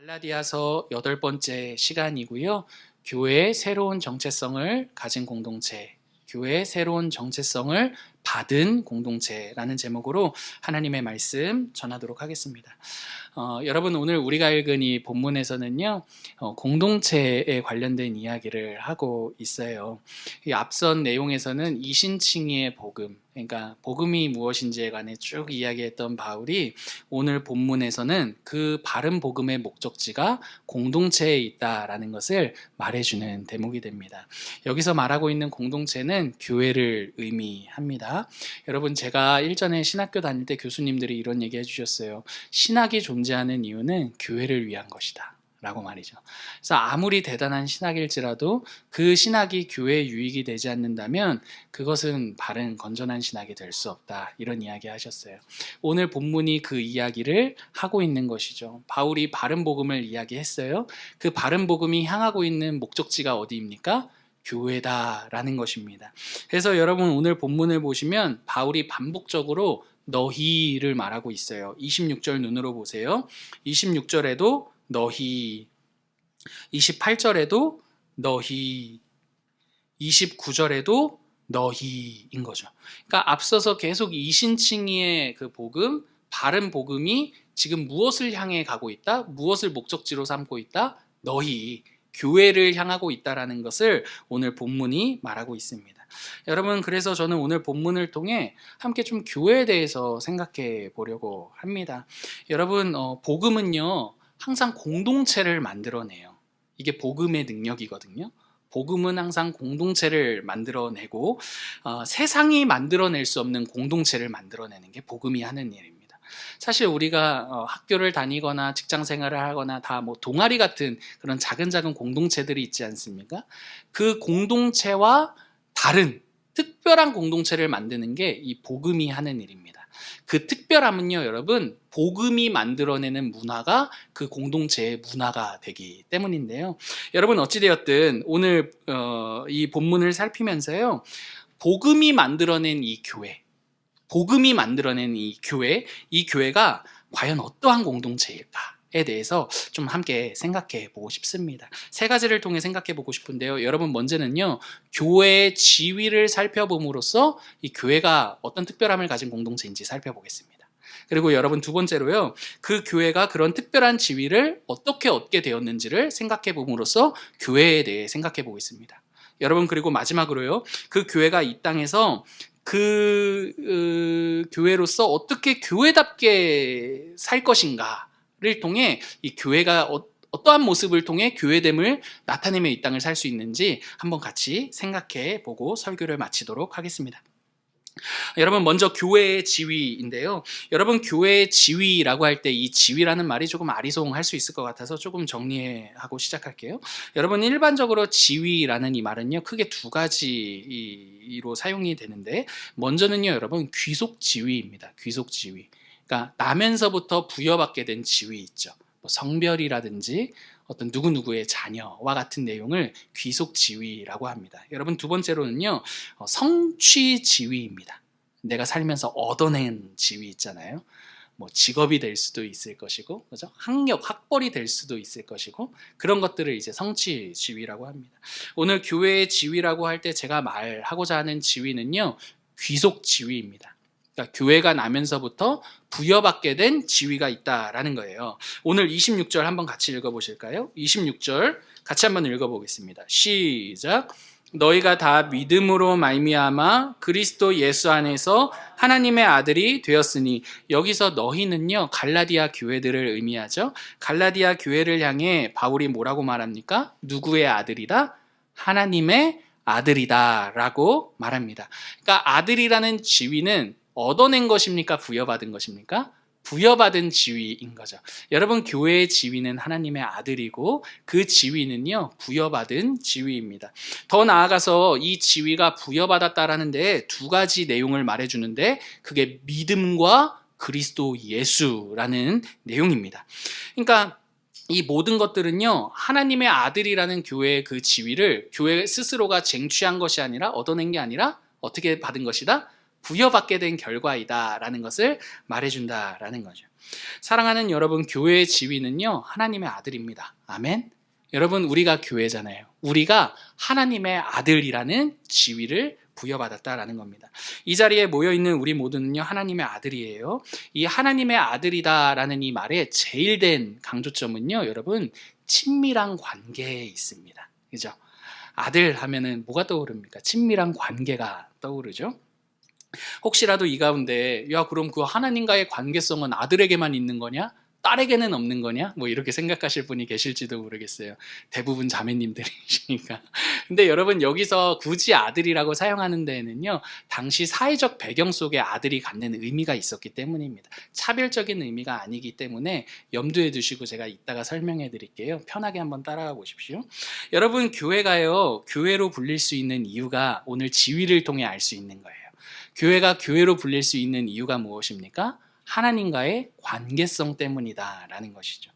갈라디아서 8번째 시간이고요. 교회의 새로운 정체성을 가진 공동체, 교회의 새로운 정체성을 받은 공동체라는 제목으로 하나님의 말씀 전하도록 하겠습니다. 여러분, 오늘 우리가 읽은 이 본문에서는요, 공동체에 관련된 이야기를 하고 있어요. 이 앞선 내용에서는 이신칭의의 복음, 그러니까 복음이 무엇인지에 관해 쭉 이야기했던 바울이 오늘 본문에서는 그 바른 복음의 목적지가 공동체에 있다라는 것을 말해주는 대목이 됩니다. 여기서 말하고 있는 공동체는 교회를 의미합니다. 여러분, 제가 일전에 신학교 다닐 때 교수님들이 이런 얘기 해주셨어요. 신학이 존재하는 이유는 교회를 위한 것이다 라고 말이죠. 그래서 아무리 대단한 신학일지라도 그 신학이 교회에 유익이 되지 않는다면 그것은 바른 건전한 신학이 될 수 없다, 이런 이야기 하셨어요. 오늘 본문이 그 이야기를 하고 있는 것이죠. 바울이 바른 복음을 이야기했어요. 그 바른 복음이 향하고 있는 목적지가 어디입니까? 교회다라는 것입니다. 그래서 여러분, 오늘 본문을 보시면 바울이 반복적으로 너희를 말하고 있어요. 26절 눈으로 보세요. 26절에도 너희, 28절에도 너희, 29절에도 너희인 거죠. 그러니까 앞서서 계속 이신칭의의 그 복음, 바른 복음이 지금 무엇을 향해 가고 있다? 무엇을 목적지로 삼고 있다? 너희, 교회를 향하고 있다라는 것을 오늘 본문이 말하고 있습니다. 여러분, 그래서 저는 오늘 본문을 통해 함께 좀 교회에 대해서 생각해 보려고 합니다. 여러분, 복음은요, 항상 공동체를 만들어내요. 이게 복음의 능력이거든요. 복음은 항상 공동체를 만들어내고 세상이 만들어낼 수 없는 공동체를 만들어내는 게 복음이 하는 일입니다. 사실 우리가 학교를 다니거나 직장 생활을 하거나 다 뭐 동아리 같은 그런 작은 공동체들이 있지 않습니까? 그 공동체와 다른 특별한 공동체를 만드는 게 이 복음이 하는 일입니다. 그 특별함은요, 여러분, 복음이 만들어내는 문화가 그 공동체의 문화가 되기 때문인데요. 여러분, 어찌되었든 오늘 이 본문을 살피면서요, 복음이 만들어낸 이 교회, 복음이 만들어낸 이 교회가 과연 어떠한 공동체일까에 대해서 좀 함께 생각해 보고 싶습니다. 세 가지를 통해 생각해 보고 싶은데요. 여러분, 먼저는요, 교회의 지위를 살펴봄으로써 이 교회가 어떤 특별함을 가진 공동체인지 살펴보겠습니다. 그리고 여러분, 두 번째로요, 그 교회가 그런 특별한 지위를 어떻게 얻게 되었는지를 생각해 봄으로써 교회에 대해 생각해 보겠습니다. 여러분, 그리고 마지막으로요, 그 교회가 이 땅에서 그 교회로서 어떻게 교회답게 살 것인가를 통해 이 교회가 어떠한 모습을 통해 교회됨을 나타내며 이 땅을 살 수 있는지 한번 같이 생각해 보고 설교를 마치도록 하겠습니다. 여러분, 먼저 교회의 지위인데요. 여러분, 교회의 지위라고 할 때 이 지위라는 말이 조금 아리송할 수 있을 것 같아서 조금 정리하고 시작할게요. 여러분, 일반적으로 지위라는 이 말은요, 크게 두 가지로 사용이 되는데, 먼저는요, 여러분, 귀속 지위입니다. 귀속 지위. 그러니까 나면서부터 부여받게 된 지위 있죠. 뭐 성별이라든지 어떤 누구누구의 자녀와 같은 내용을 귀속 지위라고 합니다. 여러분, 두 번째로는요, 성취 지위입니다. 내가 살면서 얻어낸 지위 있잖아요. 뭐 직업이 될 수도 있을 것이고, 그죠? 학벌이 될 수도 있을 것이고, 그런 것들을 이제 성취 지위라고 합니다. 오늘 교회의 지위라고 할 때 제가 말하고자 하는 지위는요, 귀속 지위입니다. 그러니까 교회가 나면서부터 부여받게 된 지위가 있다라는 거예요. 오늘 26절 한번 같이 읽어보실까요? 26절 같이 한번 읽어보겠습니다. 시작. 너희가 다 믿음으로 말미암아 그리스도 예수 안에서 하나님의 아들이 되었으니, 여기서 너희는요, 갈라디아 교회들을 의미하죠. 갈라디아 교회를 향해 바울이 뭐라고 말합니까? 누구의 아들이다? 하나님의 아들이다 라고 말합니다. 그러니까 아들이라는 지위는 얻어낸 것입니까? 부여받은 것입니까? 부여받은 지위인 거죠. 여러분, 교회의 지위는 하나님의 아들이고 그 지위는요, 부여받은 지위입니다. 더 나아가서 이 지위가 부여받았다라는 데 두 가지 내용을 말해주는데, 그게 믿음과 그리스도 예수라는 내용입니다. 그러니까 이 모든 것들은요, 하나님의 아들이라는 교회의 그 지위를 교회 스스로가 쟁취한 것이 아니라, 얻어낸 게 아니라 어떻게 받은 것이다? 부여받게 된 결과이다라는 것을 말해준다라는 거죠. 사랑하는 여러분, 교회의 지위는요, 하나님의 아들입니다. 아멘. 여러분, 우리가 교회잖아요. 우리가 하나님의 아들이라는 지위를 부여받았다라는 겁니다. 이 자리에 모여있는 우리 모두는요, 하나님의 아들이에요. 이 하나님의 아들이다라는 이 말의 제일 된 강조점은요, 여러분, 친밀한 관계에 있습니다. 그죠? 아들 하면은 뭐가 떠오릅니까? 친밀한 관계가 떠오르죠? 혹시라도 이 가운데, 야, 그럼 그 하나님과의 관계성은 아들에게만 있는 거냐? 딸에게는 없는 거냐? 뭐 이렇게 생각하실 분이 계실지도 모르겠어요. 대부분 자매님들이시니까. 근데 여러분, 여기서 굳이 아들이라고 사용하는 데에는요, 당시 사회적 배경 속에 아들이 갖는 의미가 있었기 때문입니다. 차별적인 의미가 아니기 때문에 염두에 두시고 제가 이따가 설명해 드릴게요. 편하게 한번 따라가 보십시오. 여러분, 교회가요, 교회로 불릴 수 있는 이유가 오늘 지위를 통해 알 수 있는 거예요. 교회가 교회로 불릴 수 있는 이유가 무엇입니까? 하나님과의 관계성 때문이다라는 것이죠.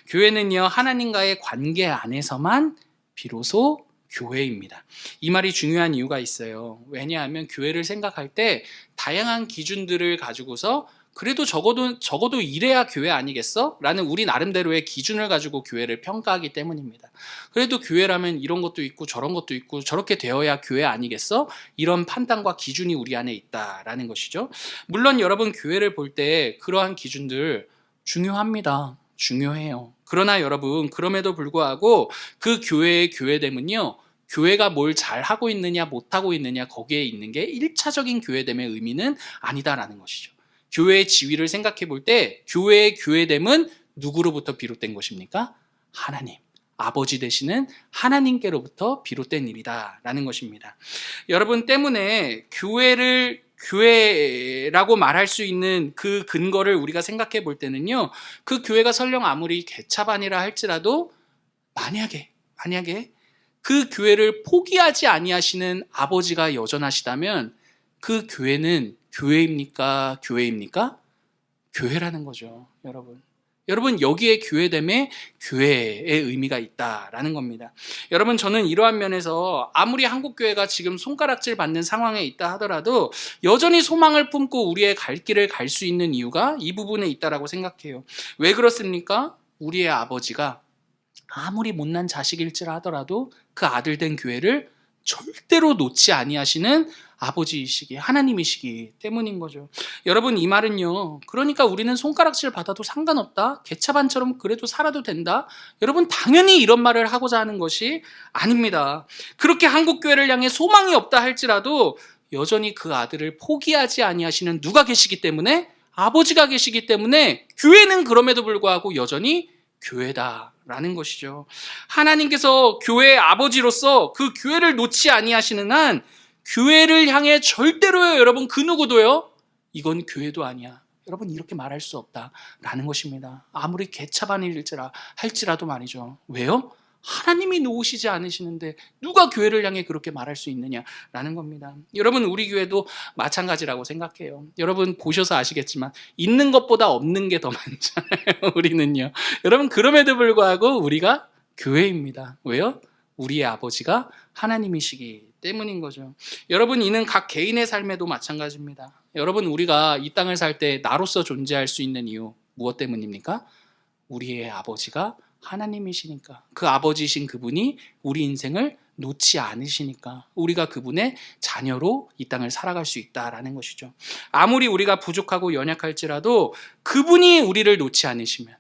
교회는요, 하나님과의 관계 안에서만 비로소 교회입니다. 이 말이 중요한 이유가 있어요. 왜냐하면 교회를 생각할 때 다양한 기준들을 가지고서 그래도 적어도 이래야 교회 아니겠어? 라는 우리 나름대로의 기준을 가지고 교회를 평가하기 때문입니다. 그래도 교회라면 이런 것도 있고 저런 것도 있고 저렇게 되어야 교회 아니겠어? 이런 판단과 기준이 우리 안에 있다라는 것이죠. 물론 여러분, 교회를 볼 때 그러한 기준들 중요합니다. 중요해요. 그러나 여러분, 그럼에도 불구하고 그 교회의 교회됨은요, 교회가 뭘 잘하고 있느냐 못하고 있느냐 거기에 있는 게 1차적인 교회됨의 의미는 아니다라는 것이죠. 교회의 지위를 생각해 볼 때 교회의 교회됨은 누구로부터 비롯된 것입니까? 하나님, 아버지 되시는 하나님께로부터 비롯된 일이다라는 것입니다. 여러분, 때문에 교회라고 말할 수 있는 그 근거를 우리가 생각해 볼 때는요, 그 교회가 설령 아무리 개차반이라 할지라도 만약에 그 교회를 포기하지 아니하시는 아버지가 여전하시다면 그 교회는 교회입니까? 교회입니까? 교회라는 거죠, 여러분. 여러분, 여기에 교회됨에 교회의 의미가 있다라는 겁니다. 여러분, 저는 이러한 면에서 아무리 한국교회가 지금 손가락질 받는 상황에 있다 하더라도 여전히 소망을 품고 우리의 갈 길을 갈 수 있는 이유가 이 부분에 있다라고 생각해요. 왜 그렇습니까? 우리의 아버지가 아무리 못난 자식일지라 하더라도 그 아들 된 교회를 절대로 놓지 아니하시는 아버지이시기, 하나님이시기 때문인 거죠. 여러분, 이 말은요, 그러니까 우리는 손가락질 받아도 상관없다, 개차반처럼 그래도 살아도 된다, 여러분, 당연히 이런 말을 하고자 하는 것이 아닙니다. 그렇게 한국교회를 향해 소망이 없다 할지라도 여전히 그 아들을 포기하지 아니하시는 누가 계시기 때문에, 아버지가 계시기 때문에 교회는 그럼에도 불구하고 여전히 교회다라는 것이죠. 하나님께서 교회의 아버지로서 그 교회를 놓지 아니하시는 한 교회를 향해 절대로요, 여러분, 그 누구도요, 이건 교회도 아니야, 여러분, 이렇게 말할 수 없다라는 것입니다. 아무리 할지라도 말이죠. 왜요? 하나님이 놓으시지 않으시는데 누가 교회를 향해 그렇게 말할 수 있느냐라는 겁니다. 여러분, 우리 교회도 마찬가지라고 생각해요. 여러분, 보셔서 아시겠지만 있는 것보다 없는 게 더 많잖아요, 우리는요. 여러분, 그럼에도 불구하고 우리가 교회입니다. 왜요? 우리의 아버지가 하나님이시기 때문인 거죠. 여러분, 이는 각 개인의 삶에도 마찬가지입니다. 여러분, 우리가 이 땅을 살 때 나로서 존재할 수 있는 이유 무엇 때문입니까? 우리의 아버지가 하나님이시니까, 그 아버지이신 그분이 우리 인생을 놓지 않으시니까 우리가 그분의 자녀로 이 땅을 살아갈 수 있다라는 것이죠. 아무리 우리가 부족하고 연약할지라도 그분이 우리를 놓지 않으시면,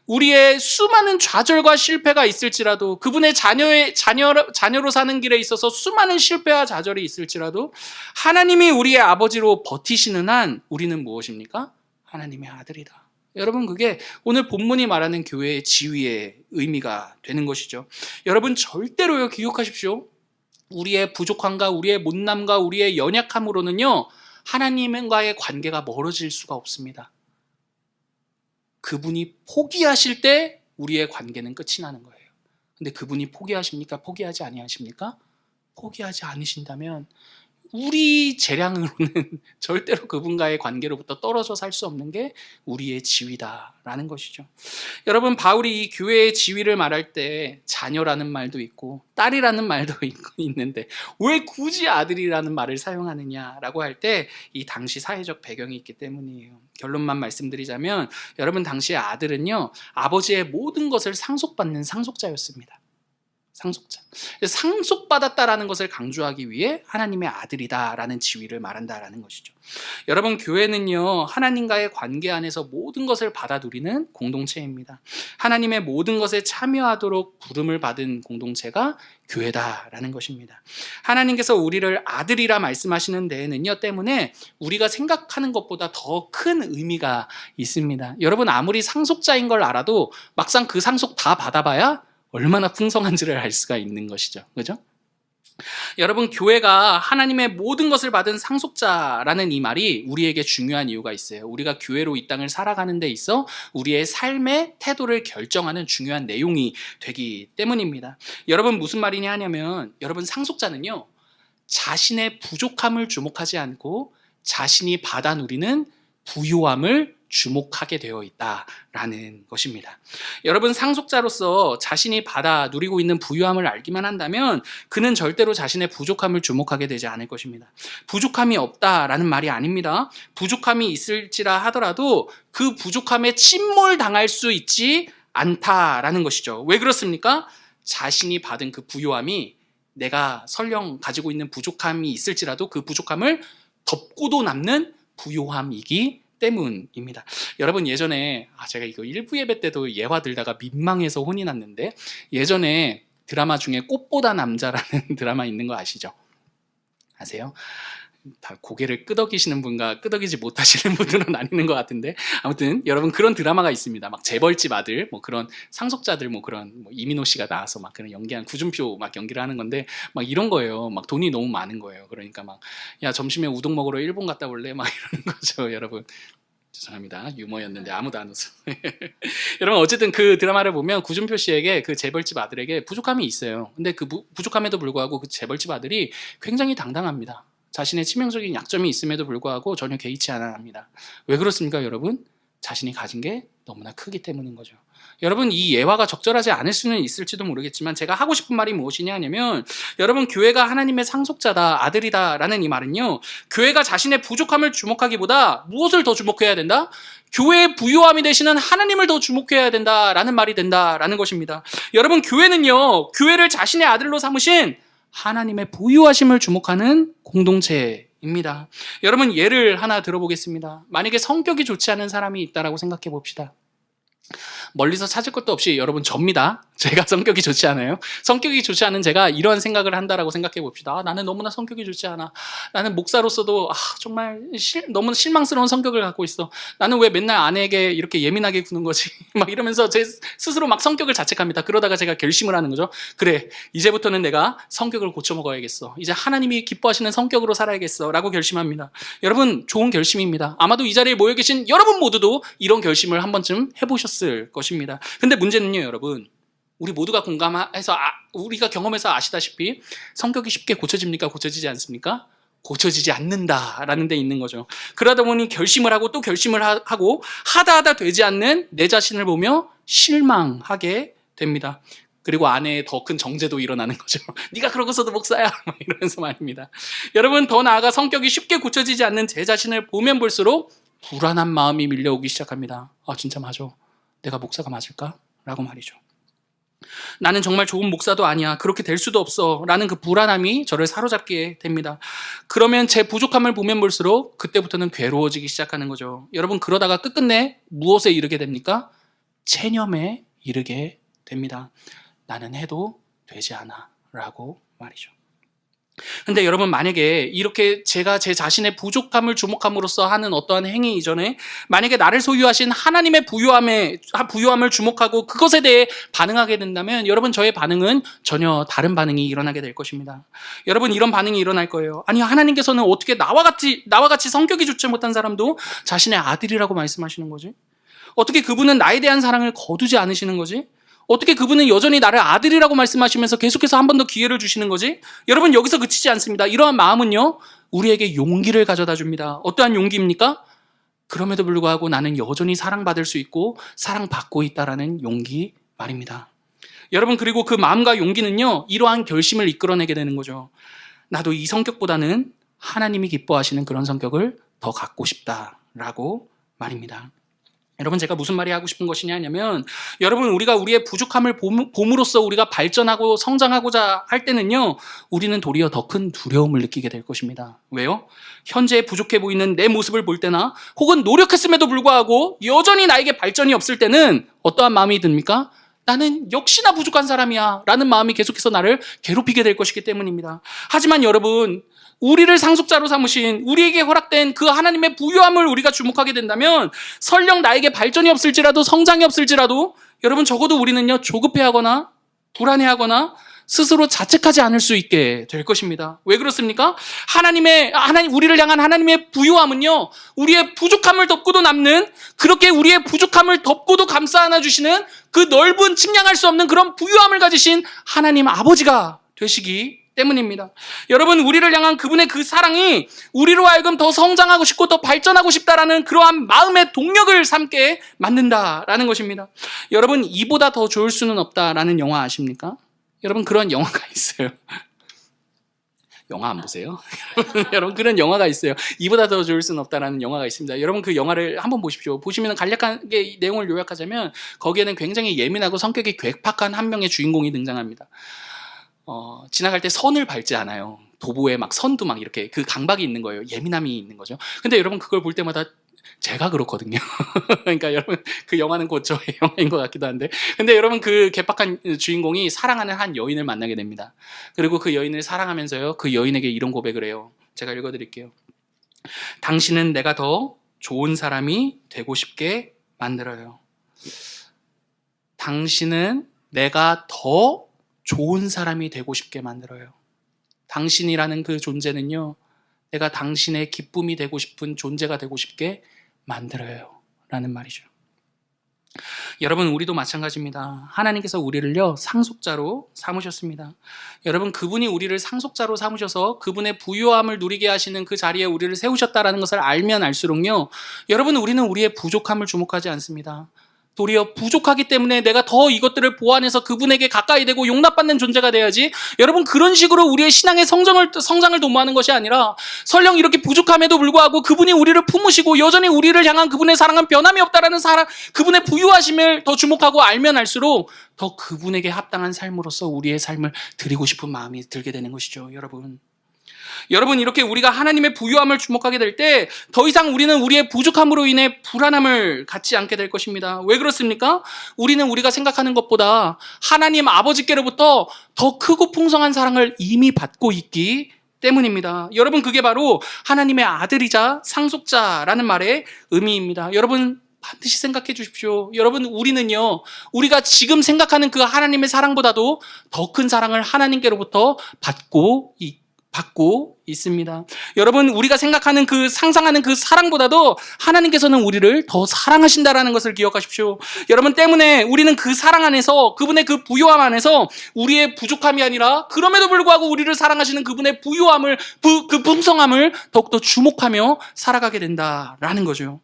우리의 수많은 좌절과 실패가 있을지라도, 그분의 자녀로 사는 길에 있어서 수많은 실패와 좌절이 있을지라도 하나님이 우리의 아버지로 버티시는 한 우리는 무엇입니까? 하나님의 아들이다. 여러분, 그게 오늘 본문이 말하는 교회의 지위의 의미가 되는 것이죠. 여러분, 절대로요, 기억하십시오. 우리의 부족함과 우리의 못남과 우리의 연약함으로는요, 하나님과의 관계가 멀어질 수가 없습니다. 그분이 포기하실 때 우리의 관계는 끝이 나는 거예요. 근데 그분이 포기하십니까? 포기하지 아니하십니까? 포기하지 않으신다면 우리 재량으로는 절대로 그분과의 관계로부터 떨어져 살 수 없는 게 우리의 지위다라는 것이죠. 여러분, 바울이 이 교회의 지위를 말할 때 자녀라는 말도 있고 딸이라는 말도 있는데 왜 굳이 아들이라는 말을 사용하느냐라고 할 때 이 당시 사회적 배경이 있기 때문이에요. 결론만 말씀드리자면 여러분, 당시의 아들은요, 아버지의 모든 것을 상속받는 상속자였습니다. 상속자. 상속받았다라는 것을 강조하기 위해 하나님의 아들이다라는 지위를 말한다라는 것이죠. 여러분, 교회는요, 하나님과의 관계 안에서 모든 것을 받아 누리는 공동체입니다. 하나님의 모든 것에 참여하도록 부름을 받은 공동체가 교회다라는 것입니다. 하나님께서 우리를 아들이라 말씀하시는 데에는요, 때문에 우리가 생각하는 것보다 더 큰 의미가 있습니다. 여러분, 아무리 상속자인 걸 알아도 막상 그 상속 다 받아봐야 얼마나 풍성한지를 알 수가 있는 것이죠. 그죠? 여러분, 교회가 하나님의 모든 것을 받은 상속자라는 이 말이 우리에게 중요한 이유가 있어요. 우리가 교회로 이 땅을 살아가는 데 있어 우리의 삶의 태도를 결정하는 중요한 내용이 되기 때문입니다. 여러분, 무슨 말이냐 하냐면, 여러분, 상속자는요, 자신의 부족함을 주목하지 않고 자신이 받아 누리는 부요함을 주목하게 되어 있다라는 것입니다. 여러분, 상속자로서 자신이 받아 누리고 있는 부유함을 알기만 한다면 그는 절대로 자신의 부족함을 주목하게 되지 않을 것입니다. 부족함이 없다라는 말이 아닙니다. 부족함이 있을지라 하더라도 그 부족함에 침몰당할 수 있지 않다라는 것이죠. 왜 그렇습니까? 자신이 받은 그 부유함이 내가 설령 가지고 있는 부족함이 있을지라도 그 부족함을 덮고도 남는 부요함이기 때문입니다. 여러분, 예전에 제가 이거 일부 예배 때도 예화 들다가 민망해서 혼이 났는데, 예전에 드라마 중에 꽃보다 남자라는 드라마 있는 거 아시죠? 아세요? 다 고개를 끄덕이시는 분과 끄덕이지 못하시는 분들은 아니는 것 같은데, 아무튼 여러분, 그런 드라마가 있습니다. 막 재벌집 아들, 뭐 그런 상속자들, 뭐 그런 이민호 씨가 나와서 막 그런 연기한 구준표 막 연기를 하는 건데, 막 이런 거예요. 막 돈이 너무 많은 거예요. 그러니까 막, 야, 점심에 우동 먹으러 일본 갔다 올래? 막 이러는 거죠, 여러분. 죄송합니다. 유머였는데 아무도 안 웃어. 여러분, 어쨌든 그 드라마를 보면 구준표 씨에게, 그 재벌집 아들에게 부족함이 있어요. 근데 그 부족함에도 불구하고 그 재벌집 아들이 굉장히 당당합니다. 자신의 치명적인 약점이 있음에도 불구하고 전혀 개의치 않아 합니다. 왜 그렇습니까, 여러분? 자신이 가진 게 너무나 크기 때문인 거죠. 여러분, 이 예화가 적절하지 않을 수는 있을지도 모르겠지만 제가 하고 싶은 말이 무엇이냐 하냐면, 여러분, 교회가 하나님의 상속자다, 아들이다 라는 이 말은요, 교회가 자신의 부족함을 주목하기보다 무엇을 더 주목해야 된다? 교회의 부요함이 되시는 하나님을 더 주목해야 된다라는 말이 된다라는 것입니다. 여러분, 교회는요, 교회를 자신의 아들로 삼으신 하나님의 부유하심을 주목하는 공동체입니다. 여러분, 예를 하나 들어보겠습니다. 만약에 성격이 좋지 않은 사람이 있다라고 생각해 봅시다. 멀리서 찾을 것도 없이 여러분, 접니다. 제가 성격이 좋지 않아요. 성격이 좋지 않은 제가 이러한 생각을 한다라고 생각해 봅시다. 나는 너무나 성격이 좋지 않아. 나는 목사로서도 정말 너무 실망스러운 성격을 갖고 있어. 나는 왜 맨날 아내에게 이렇게 예민하게 구는 거지? 막 이러면서 제 스스로 막 성격을 자책합니다. 그러다가 제가 결심을 하는 거죠. 그래, 이제부터는 내가 성격을 고쳐 먹어야겠어. 이제 하나님이 기뻐하시는 성격으로 살아야겠어 라고 결심합니다. 여러분, 좋은 결심입니다. 아마도 이 자리에 모여 계신 여러분 모두도 이런 결심을 한 번쯤 해보셨을 것입니다. 근데 문제는요, 여러분, 우리 모두가 공감해서 우리가 경험해서 아시다시피 성격이 쉽게 고쳐집니까? 고쳐지지 않습니까? 고쳐지지 않는다라는 데 있는 거죠. 그러다 보니 결심을 하고 또 결심을 하고 하다 되지 않는 내 자신을 보며 실망하게 됩니다. 그리고 안에 더 큰 정죄도 일어나는 거죠. 네가 그러고서도 목사야 이러면서 말입니다. 여러분, 더 나아가 성격이 쉽게 고쳐지지 않는 제 자신을 보면 볼수록 불안한 마음이 밀려오기 시작합니다. 진짜 맞아. 내가 목사가 맞을까? 라고 말이죠. 나는 정말 좋은 목사도 아니야. 그렇게 될 수도 없어. 라는 그 불안함이 저를 사로잡게 됩니다. 그러면 제 부족함을 보면 볼수록 그때부터는 괴로워지기 시작하는 거죠. 여러분, 그러다가 끝끝내 무엇에 이르게 됩니까? 체념에 이르게 됩니다. 나는 해도 되지 않아. 라고 말이죠. 근데 여러분, 만약에 이렇게 제가 제 자신의 부족함을 주목함으로써 하는 어떠한 행위 이전에 만약에 나를 소유하신 하나님의 부유함을 주목하고 그것에 대해 반응하게 된다면 여러분, 저의 반응은 전혀 다른 반응이 일어나게 될 것입니다. 여러분, 이런 반응이 일어날 거예요. 아니, 하나님께서는 어떻게 나와 같이 성격이 좋지 못한 사람도 자신의 아들이라고 말씀하시는 거지? 어떻게 그분은 나에 대한 사랑을 거두지 않으시는 거지? 어떻게 그분은 여전히 나를 아들이라고 말씀하시면서 계속해서 한 번 더 기회를 주시는 거지? 여러분, 여기서 그치지 않습니다. 이러한 마음은요, 우리에게 용기를 가져다 줍니다. 어떠한 용기입니까? 그럼에도 불구하고 나는 여전히 사랑받을 수 있고 사랑받고 있다라는 용기 말입니다. 여러분, 그리고 그 마음과 용기는요, 이러한 결심을 이끌어내게 되는 거죠. 나도 이 성격보다는 하나님이 기뻐하시는 그런 성격을 더 갖고 싶다라고 말입니다. 여러분, 제가 무슨 말이 하고 싶은 것이냐 하면, 여러분, 우리가 우리의 부족함을 봄으로써 우리가 발전하고 성장하고자 할 때는요, 우리는 도리어 더 큰 두려움을 느끼게 될 것입니다. 왜요? 현재 부족해 보이는 내 모습을 볼 때나 혹은 노력했음에도 불구하고 여전히 나에게 발전이 없을 때는 어떠한 마음이 듭니까? 나는 역시나 부족한 사람이야 라는 마음이 계속해서 나를 괴롭히게 될 것이기 때문입니다. 하지만 여러분, 우리를 상속자로 삼으신, 우리에게 허락된 그 하나님의 부유함을 우리가 주목하게 된다면, 설령 나에게 발전이 없을지라도, 성장이 없을지라도, 여러분, 적어도 우리는요, 조급해하거나 불안해하거나 스스로 자책하지 않을 수 있게 될 것입니다. 왜 그렇습니까? 우리를 향한 하나님의 부유함은요, 우리의 부족함을 덮고도 남는, 그렇게 우리의 부족함을 덮고도 감싸 안아주시는 그 넓은, 측량할 수 없는 그런 부유함을 가지신 하나님 아버지가 되시기 때문입니다. 여러분, 우리를 향한 그분의 그 사랑이 우리로 하여금 더 성장하고 싶고 더 발전하고 싶다라는 그러한 마음의 동력을 삼게 만든다라는 것입니다. 여러분, 이보다 더 좋을 수는 없다라는 영화 아십니까? 여러분, 그런 영화가 있어요. 영화 안 보세요? 여러분, 그런 영화가 있어요. 이보다 더 좋을 수는 없다라는 영화가 있습니다. 여러분, 그 영화를 한번 보십시오. 보시면 간략하게 내용을 요약하자면, 거기에는 굉장히 예민하고 성격이 괴팍한 한 명의 주인공이 등장합니다. 지나갈 때 선을 밟지 않아요. 도보에 막 선도 막 이렇게 그 강박이 있는 거예요. 예민함이 있는 거죠. 근데 여러분, 그걸 볼 때마다 제가 그렇거든요. 그러니까 여러분, 그 영화는 곧 저의 영화인 것 같기도 한데, 근데 여러분, 그 괴팍한 주인공이 사랑하는 한 여인을 만나게 됩니다. 그리고 그 여인을 사랑하면서요, 그 여인에게 이런 고백을 해요. 제가 읽어드릴게요. 당신은 내가 더 좋은 사람이 되고 싶게 만들어요. 당신은 내가 더 좋은 사람이 되고 싶게 만들어요. 당신이라는 그 존재는요, 내가 당신의 기쁨이 되고 싶은 존재가 되고 싶게 만들어요 라는 말이죠. 여러분, 우리도 마찬가지입니다. 하나님께서 우리를요, 상속자로 삼으셨습니다. 여러분, 그분이 우리를 상속자로 삼으셔서 그분의 부유함을 누리게 하시는 그 자리에 우리를 세우셨다라는 것을 알면 알수록요, 여러분, 우리는 우리의 부족함을 주목하지 않습니다. 도리어 부족하기 때문에 내가 더 이것들을 보완해서 그분에게 가까이 되고 용납받는 존재가 돼야지, 여러분, 그런 식으로 우리의 신앙의 성장을 도모하는 것이 아니라, 설령 이렇게 부족함에도 불구하고 그분이 우리를 품으시고 여전히 우리를 향한 그분의 사랑은 변함이 없다라는 그분의 부유하심을 더 주목하고 알면 알수록 더 그분에게 합당한 삶으로서 우리의 삶을 드리고 싶은 마음이 들게 되는 것이죠. 여러분, 이렇게 우리가 하나님의 부유함을 주목하게 될 때 더 이상 우리는 우리의 부족함으로 인해 불안함을 갖지 않게 될 것입니다. 왜 그렇습니까? 우리는 우리가 생각하는 것보다 하나님 아버지께로부터 더 크고 풍성한 사랑을 이미 받고 있기 때문입니다. 여러분, 그게 바로 하나님의 아들이자 상속자라는 말의 의미입니다. 여러분, 반드시 생각해 주십시오. 여러분, 우리는요, 우리가 지금 생각하는 그 하나님의 사랑보다도 더 큰 사랑을 하나님께로부터 받고 있습니다. 여러분, 우리가 생각하는 상상하는 그 사랑보다도 하나님께서는 우리를 더 사랑하신다라는 것을 기억하십시오. 여러분, 때문에 우리는 그 사랑 안에서, 그분의 그 부유함 안에서 우리의 부족함이 아니라, 그럼에도 불구하고 우리를 사랑하시는 그분의 부유함을, 그 풍성함을 더욱더 주목하며 살아가게 된다라는 거죠.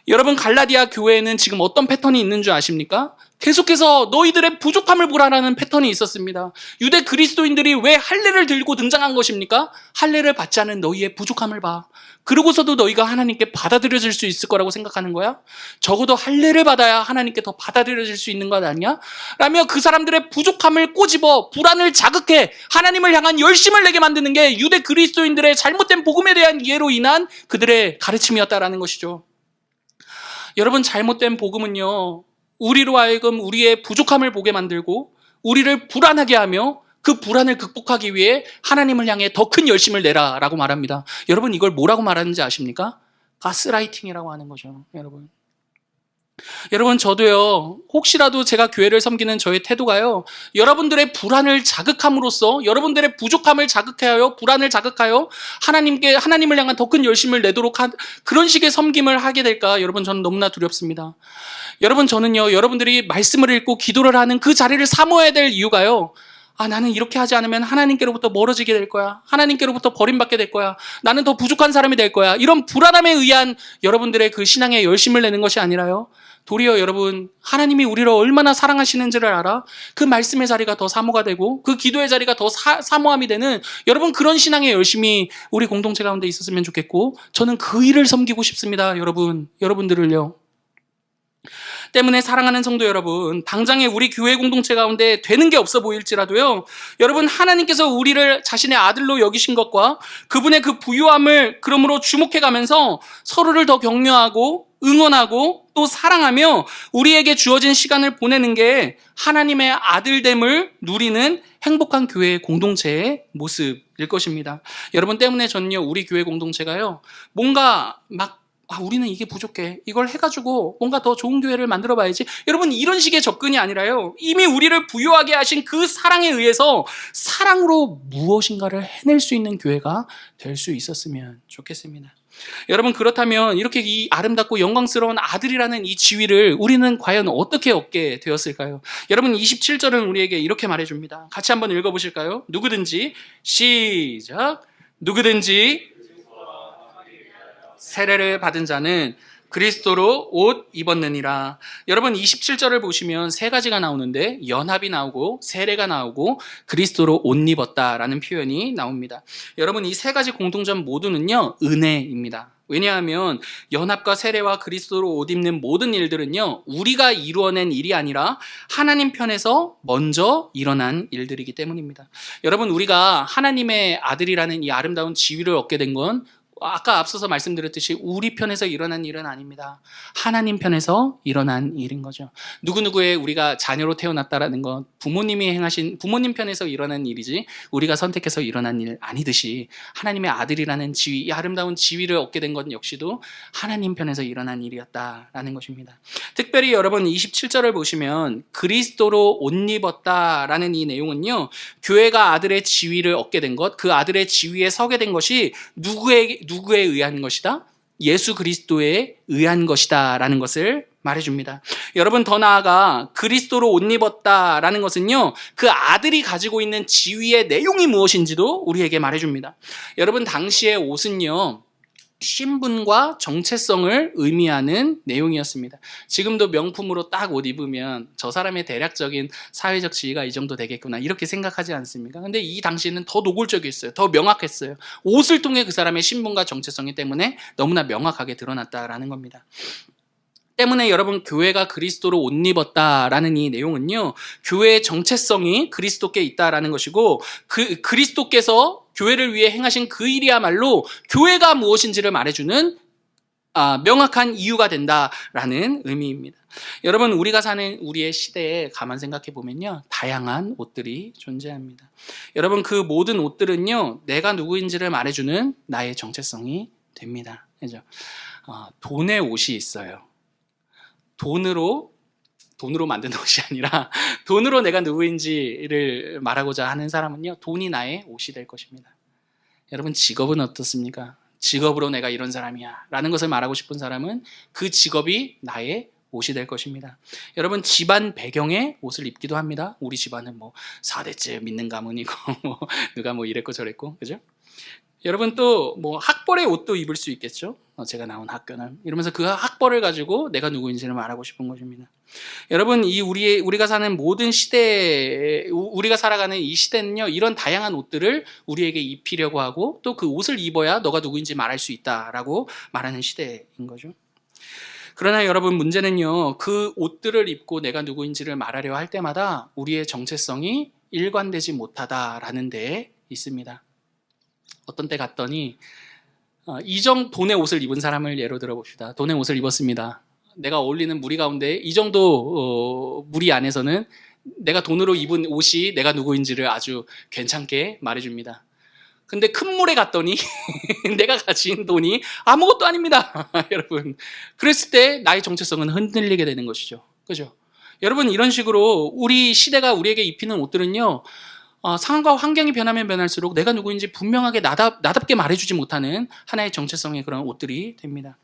여러분, 갈라디아 교회에는 지금 어떤 패턴이 있는 줄 아십니까? 계속해서 너희들의 부족함을 보라라는 패턴이 있었습니다. 유대 그리스도인들이 왜 할례를 들고 등장한 것입니까? 할례를 받지 않은 너희의 부족함을 봐. 그러고서도 너희가 하나님께 받아들여질 수 있을 거라고 생각하는 거야? 적어도 할례를 받아야 하나님께 더 받아들여질 수 있는 것 아니야? 라며 그 사람들의 부족함을 꼬집어 불안을 자극해 하나님을 향한 열심을 내게 만드는 게 유대 그리스도인들의 잘못된 복음에 대한 이해로 인한 그들의 가르침이었다라는 것이죠. 여러분, 잘못된 복음은요, 우리로 하여금 우리의 부족함을 보게 만들고 우리를 불안하게 하며 그 불안을 극복하기 위해 하나님을 향해 더 큰 열심을 내라라고 말합니다. 여러분, 이걸 뭐라고 말하는지 아십니까? 가스라이팅이라고 하는 거죠. 여러분, 저도요, 혹시라도 제가 교회를 섬기는 저의 태도가요, 여러분들의 불안을 자극함으로써, 여러분들의 부족함을 자극하여, 불안을 자극하여 하나님을 향한 더 큰 열심을 내도록 그런 식의 섬김을 하게 될까, 여러분, 저는 너무나 두렵습니다. 여러분, 저는요, 여러분들이 말씀을 읽고 기도를 하는 그 자리를 사모해야 될 이유가요, 나는 이렇게 하지 않으면 하나님께로부터 멀어지게 될 거야. 하나님께로부터 버림받게 될 거야. 나는 더 부족한 사람이 될 거야. 이런 불안함에 의한 여러분들의 그 신앙에 열심을 내는 것이 아니라요. 도리어 여러분, 하나님이 우리를 얼마나 사랑하시는지를 알아? 그 말씀의 자리가 더 사모가 되고 그 기도의 자리가 더 사모함이 되는 여러분, 그런 신앙의 열심이 우리 공동체 가운데 있었으면 좋겠고, 저는 그 일을 섬기고 싶습니다. 여러분들을요. 때문에 사랑하는 성도 여러분, 당장에 우리 교회 공동체 가운데 되는 게 없어 보일지라도요, 여러분, 하나님께서 우리를 자신의 아들로 여기신 것과 그분의 그 부유함을 그러므로 주목해가면서 서로를 더 격려하고 응원하고 또 사랑하며 우리에게 주어진 시간을 보내는 게 하나님의 아들됨을 누리는 행복한 교회의 공동체의 모습일 것입니다. 여러분 때문에 저는요, 우리 교회 공동체가요, 뭔가 우리는 이게 부족해, 이걸 해가지고 뭔가 더 좋은 교회를 만들어 봐야지, 여러분, 이런 식의 접근이 아니라요, 이미 우리를 부유하게 하신 그 사랑에 의해서 사랑으로 무엇인가를 해낼 수 있는 교회가 될 수 있었으면 좋겠습니다. 여러분, 그렇다면 이렇게 이 아름답고 영광스러운 아들이라는 이 지위를 우리는 과연 어떻게 얻게 되었을까요? 여러분, 27절은 우리에게 이렇게 말해줍니다. 같이 한번 읽어보실까요? 누구든지, 시작, 누구든지 세례를 받은 자는 그리스도로 옷 입었느니라. 여러분, 27절을 보시면 세 가지가 나오는데 연합이 나오고 세례가 나오고 그리스도로 옷 입었다라는 표현이 나옵니다. 여러분, 이 세 가지 공통점 모두는요, 은혜입니다. 왜냐하면 연합과 세례와 그리스도로 옷 입는 모든 일들은요, 우리가 이루어낸 일이 아니라 하나님 편에서 먼저 일어난 일들이기 때문입니다. 여러분, 우리가 하나님의 아들이라는 이 아름다운 지위를 얻게 된 건 아까 앞서서 말씀드렸듯이 우리 편에서 일어난 일은 아닙니다. 하나님 편에서 일어난 일인 거죠. 누구누구의 우리가 자녀로 태어났다라는 건 부모님 편에서 일어난 일이지 우리가 선택해서 일어난 일 아니듯이, 하나님의 아들이라는 지위, 이 아름다운 지위를 얻게 된 것 역시도 하나님 편에서 일어난 일이었다라는 것입니다. 특별히 여러분, 27절을 보시면 그리스도로 옷 입었다라는 이 내용은요, 교회가 아들의 지위를 얻게 된 것, 그 아들의 지위에 서게 된 것이 누구에 의한 것이다? 예수 그리스도에 의한 것이다 라는 것을 말해줍니다. 여러분, 더 나아가 그리스도로 옷 입었다라는 것은요, 그 아들이 가지고 있는 지위의 내용이 무엇인지도 우리에게 말해줍니다. 여러분, 당시의 옷은요, 신분과 정체성을 의미하는 내용이었습니다. 지금도 명품으로 딱 옷 입으면 저 사람의 대략적인 사회적 지위가 이 정도 되겠구나, 이렇게 생각하지 않습니까? 근데 이 당시에는 더 노골적이었어요. 더 명확했어요. 옷을 통해 그 사람의 신분과 정체성이 때문에 너무나 명확하게 드러났다라는 겁니다. 때문에 여러분, 교회가 그리스도로 옷 입었다라는 이 내용은요, 교회의 정체성이 그리스도께 있다라는 것이고, 그리스도께서 교회를 위해 행하신 그 일이야말로 교회가 무엇인지를 말해주는 명확한 이유가 된다라는 의미입니다. 여러분, 우리가 사는 우리의 시대에 가만 생각해 보면요, 다양한 옷들이 존재합니다. 여러분, 그 모든 옷들은요, 내가 누구인지를 말해주는 나의 정체성이 됩니다. 그죠? 돈의 옷이 있어요. 돈으로 만든 옷이 아니라 돈으로 내가 누구인지를 말하고자 하는 사람은요, 돈이 나의 옷이 될 것입니다. 여러분, 직업은 어떻습니까? 직업으로 내가 이런 사람이야 라는 것을 말하고 싶은 사람은 그 직업이 나의 옷이 될 것입니다. 여러분, 집안 배경에 옷을 입기도 합니다. 우리 집안은 4대째 믿는 가문이고 누가 이랬고 저랬고, 그죠? 여러분, 또 학벌의 옷도 입을 수 있겠죠. 제가 나온 학교는, 이러면서 그 학벌을 가지고 내가 누구인지를 말하고 싶은 것입니다. 여러분, 우리가 사는 모든 시대에, 우리가 살아가는 이 시대는요, 이런 다양한 옷들을 우리에게 입히려고 하고, 또 그 옷을 입어야 너가 누구인지 말할 수 있다라고 말하는 시대인 거죠. 그러나 여러분, 문제는요, 그 옷들을 입고 내가 누구인지를 말하려 할 때마다 우리의 정체성이 일관되지 못하다라는 데에 있습니다. 어떤 때 갔더니 돈의 옷을 입은 사람을 예로 들어 봅시다. 돈의 옷을 입었습니다. 내가 어울리는 무리 가운데 이 정도 무리 안에서는 내가 돈으로 입은 옷이 내가 누구인지를 아주 괜찮게 말해줍니다. 근데 큰 물에 갔더니 내가 가진 돈이 아무것도 아닙니다. 여러분, 그랬을 때 나의 정체성은 흔들리게 되는 것이죠. 그죠? 여러분, 이런 식으로 우리 시대가 우리에게 입히는 옷들은요, 상황과 환경이 변하면 변할수록 내가 누구인지 분명하게 나답게 말해주지 못하는 하나의 정체성의 그런 옷들이 됩니다.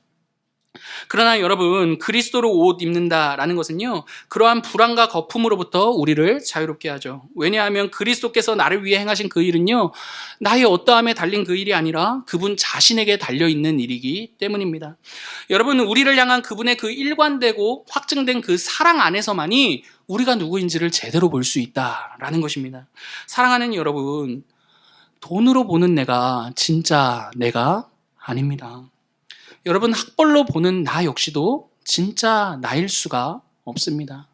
그러나 여러분, 그리스도로 옷 입는다라는 것은요, 그러한 불안과 거품으로부터 우리를 자유롭게 하죠. 왜냐하면 그리스도께서 나를 위해 행하신 그 일은요, 나의 어떠함에 달린 그 일이 아니라 그분 자신에게 달려있는 일이기 때문입니다. 여러분, 우리를 향한 그분의 그 일관되고 확증된 그 사랑 안에서만이 우리가 누구인지를 제대로 볼 수 있다라는 것입니다. 사랑하는 여러분, 돈으로 보는 내가 진짜 내가 아닙니다. 여러분, 학벌로 보는 나 역시도 진짜 나일 수가 없습니다.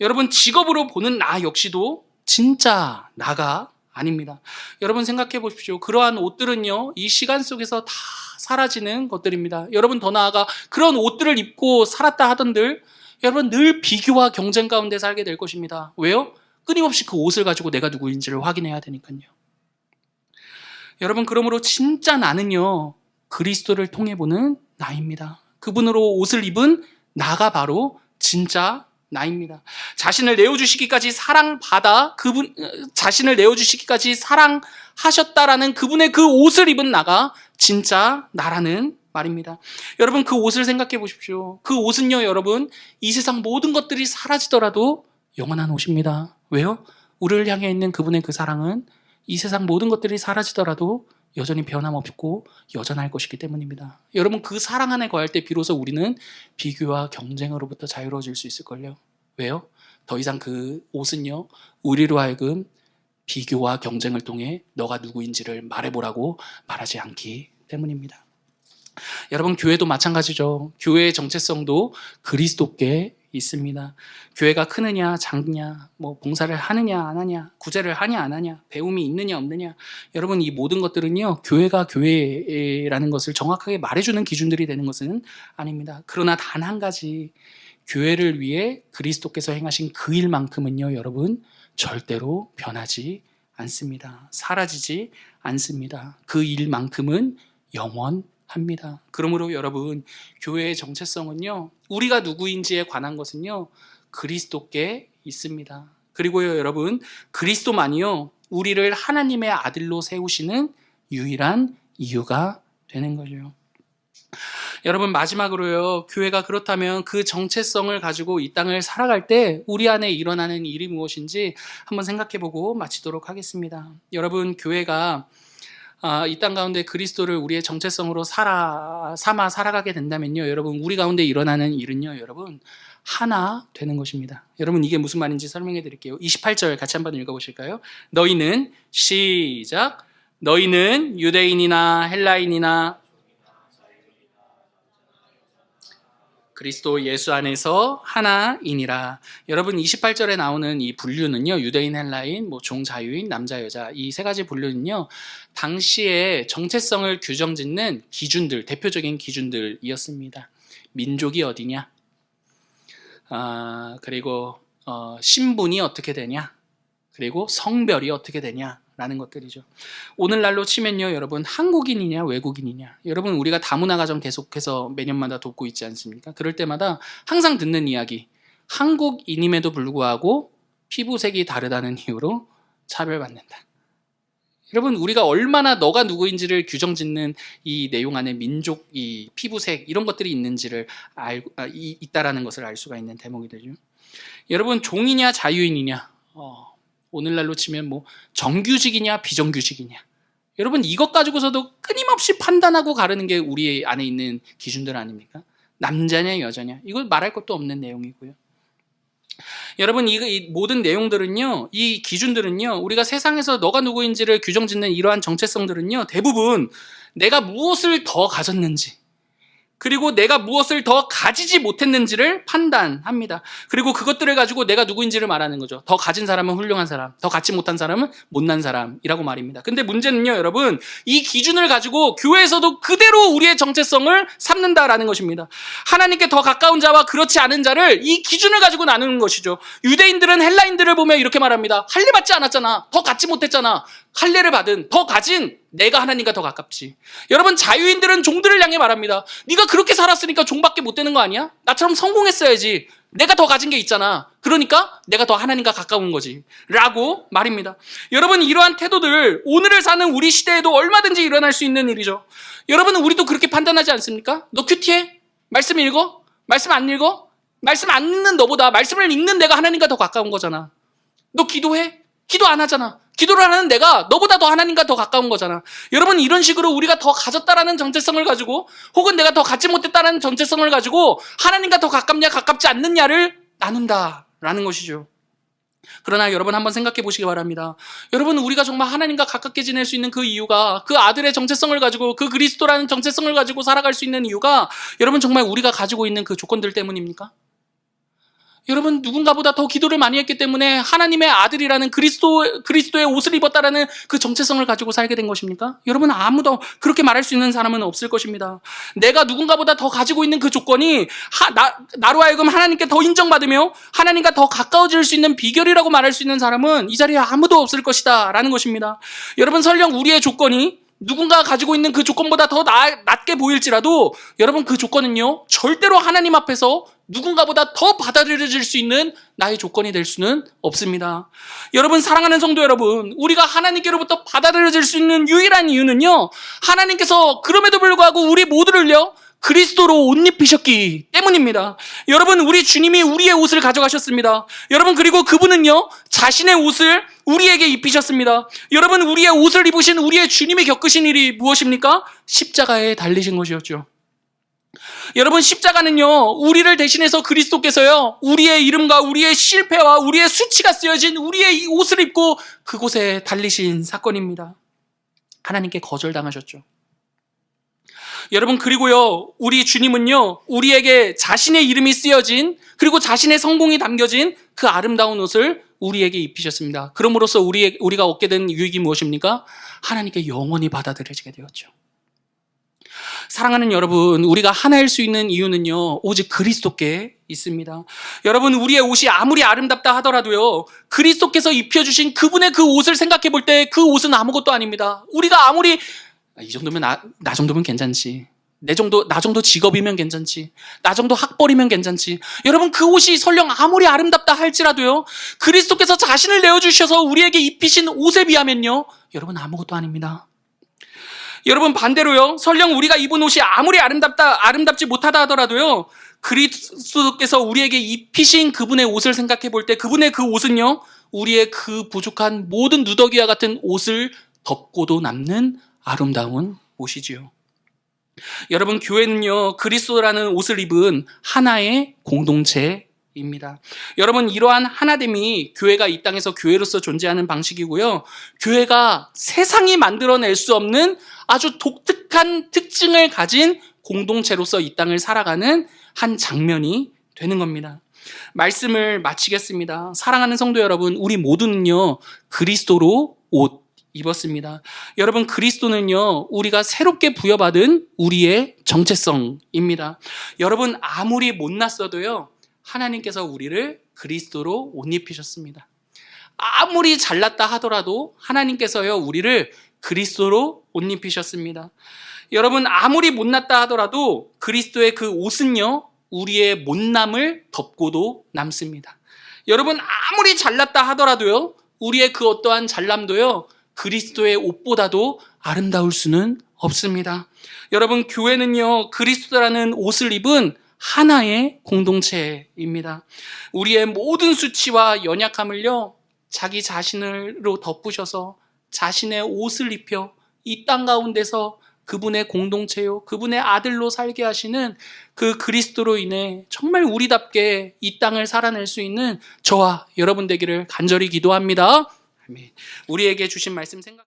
여러분, 직업으로 보는 나 역시도 진짜 나가 아닙니다. 여러분, 생각해 보십시오. 그러한 옷들은요, 이 시간 속에서 다 사라지는 것들입니다. 여러분, 더 나아가 그런 옷들을 입고 살았다 하던들, 여러분, 늘 비교와 경쟁 가운데 살게 될 것입니다. 왜요? 끊임없이 그 옷을 가지고 내가 누구인지를 확인해야 되니까요. 여러분, 그러므로 진짜 나는요, 그리스도를 통해 보는 나입니다. 그분으로 옷을 입은 나가 바로 진짜 나입니다. 자신을 내어주시기까지 사랑받아 자신을 내어주시기까지 사랑하셨다라는 그분의 그 옷을 입은 나가 진짜 나라는 말입니다. 여러분, 그 옷을 생각해 보십시오. 그 옷은요, 여러분, 이 세상 모든 것들이 사라지더라도 영원한 옷입니다. 왜요? 우리를 향해 있는 그분의 그 사랑은 이 세상 모든 것들이 사라지더라도 여전히 변함없고 여전할 것이기 때문입니다. 여러분, 그 사랑 안에 거할 때 비로소 우리는 비교와 경쟁으로부터 자유로워질 수 있을걸요. 왜요? 더 이상 그 옷은요, 우리로 하여금 비교와 경쟁을 통해 너가 누구인지를 말해보라고 말하지 않기 때문입니다. 여러분, 교회도 마찬가지죠. 교회의 정체성도 그리스도께 있습니다. 교회가 크느냐 작느냐, 뭐 봉사를 하느냐 안 하냐, 구제를 하냐 안 하냐, 배움이 있느냐 없느냐, 여러분, 이 모든 것들은요, 교회가 교회라는 것을 정확하게 말해주는 기준들이 되는 것은 아닙니다. 그러나 단 한 가지, 교회를 위해 그리스도께서 행하신 그 일만큼은요, 여러분, 절대로 변하지 않습니다. 사라지지 않습니다. 그 일만큼은 영원합니다. 그러므로 여러분, 교회의 정체성은요, 우리가 누구인지에 관한 것은요, 그리스도께 있습니다. 그리고요, 여러분, 그리스도만이요, 우리를 하나님의 아들로 세우시는 유일한 이유가 되는 거죠. 여러분, 마지막으로요, 교회가 그렇다면 그 정체성을 가지고 이 땅을 살아갈 때 우리 안에 일어나는 일이 무엇인지 한번 생각해보고 마치도록 하겠습니다. 여러분, 교회가 이 땅 가운데 그리스도를 우리의 정체성으로 삼아 살아가게 된다면요, 여러분, 우리 가운데 일어나는 일은요, 여러분, 하나 되는 것입니다. 여러분, 이게 무슨 말인지 설명해 드릴게요. 28절 같이 한번 읽어보실까요? 너희는, 시작, 너희는 유대인이나 헬라인이나 그리스도 예수 안에서 하나이니라. 여러분, 28절에 나오는 이 분류는요, 유대인, 헬라인, 종, 자유인, 남자, 여자, 이 세 가지 분류는요, 당시에 정체성을 규정짓는 기준들, 대표적인 기준들이었습니다. 민족이 어디냐, 그리고 신분이 어떻게 되냐, 그리고 성별이 어떻게 되냐 라는 것들이죠. 오늘날로 치면요, 여러분, 한국인이냐 외국인이냐, 여러분, 우리가 다문화 가정 계속해서 매년마다 돕고 있지 않습니까? 그럴 때마다 항상 듣는 이야기, 한국인임에도 불구하고 피부색이 다르다는 이유로 차별받는다. 여러분, 우리가 얼마나 너가 누구인지를 규정짓는 이 내용 안에 민족, 이 피부색, 이런 것들이 있는지를 있다라는 것을 알 수가 있는 대목이 되죠. 여러분, 종이냐 자유인이냐, 오늘날로 치면 정규직이냐 비정규직이냐, 여러분, 이것 가지고서도 끊임없이 판단하고 가르는 게 우리 안에 있는 기준들 아닙니까? 남자냐 여자냐, 이거 말할 것도 없는 내용이고요. 여러분, 이 모든 내용들은요, 이 기준들은요, 우리가 세상에서 너가 누구인지를 규정짓는 이러한 정체성들은요, 대부분 내가 무엇을 더 가졌는지, 그리고 내가 무엇을 더 가지지 못했는지를 판단합니다. 그리고 그것들을 가지고 내가 누구인지를 말하는 거죠. 더 가진 사람은 훌륭한 사람, 더 갖지 못한 사람은 못난 사람이라고 말입니다. 근데 문제는요, 여러분, 이 기준을 가지고 교회에서도 그대로 우리의 정체성을 삼는다라는 것입니다. 하나님께 더 가까운 자와 그렇지 않은 자를 이 기준을 가지고 나누는 것이죠. 유대인들은 헬라인들을 보며 이렇게 말합니다. 할례 받지 않았잖아, 더 갖지 못했잖아, 할례를 받은, 더 가진 내가 하나님과 더 가깝지. 여러분, 자유인들은 종들을 향해 말합니다. 네가 그렇게 살았으니까 종밖에 못 되는 거 아니야? 나처럼 성공했어야지. 내가 더 가진 게 있잖아. 그러니까 내가 더 하나님과 가까운 거지 라고 말입니다. 여러분, 이러한 태도들 오늘을 사는 우리 시대에도 얼마든지 일어날 수 있는 일이죠. 여러분은, 우리도 그렇게 판단하지 않습니까? 너 큐티해? 말씀 읽어? 말씀 안 읽어? 말씀 안 읽는 너보다 말씀을 읽는 내가 하나님과 더 가까운 거잖아. 너 기도해? 기도 안 하잖아. 기도를 하는 내가 너보다 더 하나님과 더 가까운 거잖아. 여러분, 이런 식으로 우리가 더 가졌다라는 정체성을 가지고, 혹은 내가 더 갖지 못했다라는 정체성을 가지고 하나님과 더 가깝냐 가깝지 않느냐를 나눈다라는 것이죠. 그러나 여러분, 한번 생각해 보시기 바랍니다. 여러분, 우리가 정말 하나님과 가깝게 지낼 수 있는 그 이유가, 그 아들의 정체성을 가지고, 그 그리스도라는 정체성을 가지고 살아갈 수 있는 이유가, 여러분, 정말 우리가 가지고 있는 그 조건들 때문입니까? 여러분, 누군가보다 더 기도를 많이 했기 때문에 하나님의 아들이라는 그리스도의 옷을 입었다라는 그 정체성을 가지고 살게 된 것입니까? 여러분, 아무도 그렇게 말할 수 있는 사람은 없을 것입니다. 내가 누군가보다 더 가지고 있는 그 조건이 나로 하여금 하나님께 더 인정받으며 하나님과 더 가까워질 수 있는 비결이라고 말할 수 있는 사람은 이 자리에 아무도 없을 것이다 라는 것입니다. 여러분, 설령 우리의 조건이 누군가가 가지고 있는 그 조건보다 더 낮게 보일지라도, 여러분, 그 조건은요, 절대로 하나님 앞에서 누군가보다 더 받아들여질 수 있는 나의 조건이 될 수는 없습니다. 여러분, 사랑하는 성도 여러분, 우리가 하나님께로부터 받아들여질 수 있는 유일한 이유는요, 하나님께서 그럼에도 불구하고 우리 모두를요, 그리스도로 옷 입히셨기 때문입니다. 여러분, 우리 주님이 우리의 옷을 가져가셨습니다. 여러분, 그리고 그분은요, 자신의 옷을 우리에게 입히셨습니다. 여러분, 우리의 옷을 입으신 우리의 주님이 겪으신 일이 무엇입니까? 십자가에 달리신 것이었죠. 여러분, 십자가는요, 우리를 대신해서 그리스도께서요, 우리의 이름과 우리의 실패와 우리의 수치가 쓰여진 우리의 옷을 입고 그곳에 달리신 사건입니다. 하나님께 거절당하셨죠. 여러분, 그리고요, 우리 주님은요, 우리에게 자신의 이름이 쓰여진, 그리고 자신의 성공이 담겨진 그 아름다운 옷을 우리에게 입히셨습니다. 그럼으로써 우리가 얻게 된 유익이 무엇입니까? 하나님께 영원히 받아들여지게 되었죠. 사랑하는 여러분, 우리가 하나일 수 있는 이유는요, 오직 그리스도께 있습니다. 여러분, 우리의 옷이 아무리 아름답다 하더라도요, 그리스도께서 입혀주신 그분의 그 옷을 생각해 볼 때 그 옷은 아무것도 아닙니다. 우리가 아무리 이 정도면 나 정도면 괜찮지. 나 정도 직업이면 괜찮지. 나 정도 학벌이면 괜찮지. 여러분, 그 옷이 설령 아무리 아름답다 할지라도요, 그리스도께서 자신을 내어주셔서 우리에게 입히신 옷에 비하면요, 여러분, 아무것도 아닙니다. 여러분, 반대로요, 설령 우리가 입은 옷이 아무리 아름답지 못하다 하더라도요, 그리스도께서 우리에게 입히신 그분의 옷을 생각해 볼 때 그분의 그 옷은요, 우리의 그 부족한 모든 누더기와 같은 옷을 덮고도 남는 아름다운 옷이지요. 여러분, 교회는요, 그리스도라는 옷을 입은 하나의 공동체입니다. 여러분, 이러한 하나됨이 교회가 이 땅에서 교회로서 존재하는 방식이고요, 교회가 세상이 만들어낼 수 없는 아주 독특한 특징을 가진 공동체로서 이 땅을 살아가는 한 장면이 되는 겁니다. 말씀을 마치겠습니다. 사랑하는 성도 여러분, 우리 모두는요, 그리스도로 옷 입었습니다. 여러분, 그리스도는요, 우리가 새롭게 부여받은 우리의 정체성입니다. 여러분, 아무리 못났어도요, 하나님께서 우리를 그리스도로 옷 입히셨습니다. 아무리 잘났다 하더라도 하나님께서요, 우리를 그리스도로 옷 입히셨습니다. 여러분, 아무리 못났다 하더라도 그리스도의 그 옷은요, 우리의 못남을 덮고도 남습니다. 여러분, 아무리 잘났다 하더라도요, 우리의 그 어떠한 잘남도요, 그리스도의 옷보다도 아름다울 수는 없습니다. 여러분, 교회는요, 그리스도라는 옷을 입은 하나의 공동체입니다. 우리의 모든 수치와 연약함을요, 자기 자신으로 덮으셔서 자신의 옷을 입혀 이 땅 가운데서 그분의 공동체요, 그분의 아들로 살게 하시는 그 그리스도로 인해 정말 우리답게 이 땅을 살아낼 수 있는 저와 여러분 되기를 간절히 기도합니다. 우리에게 주신 말씀 생각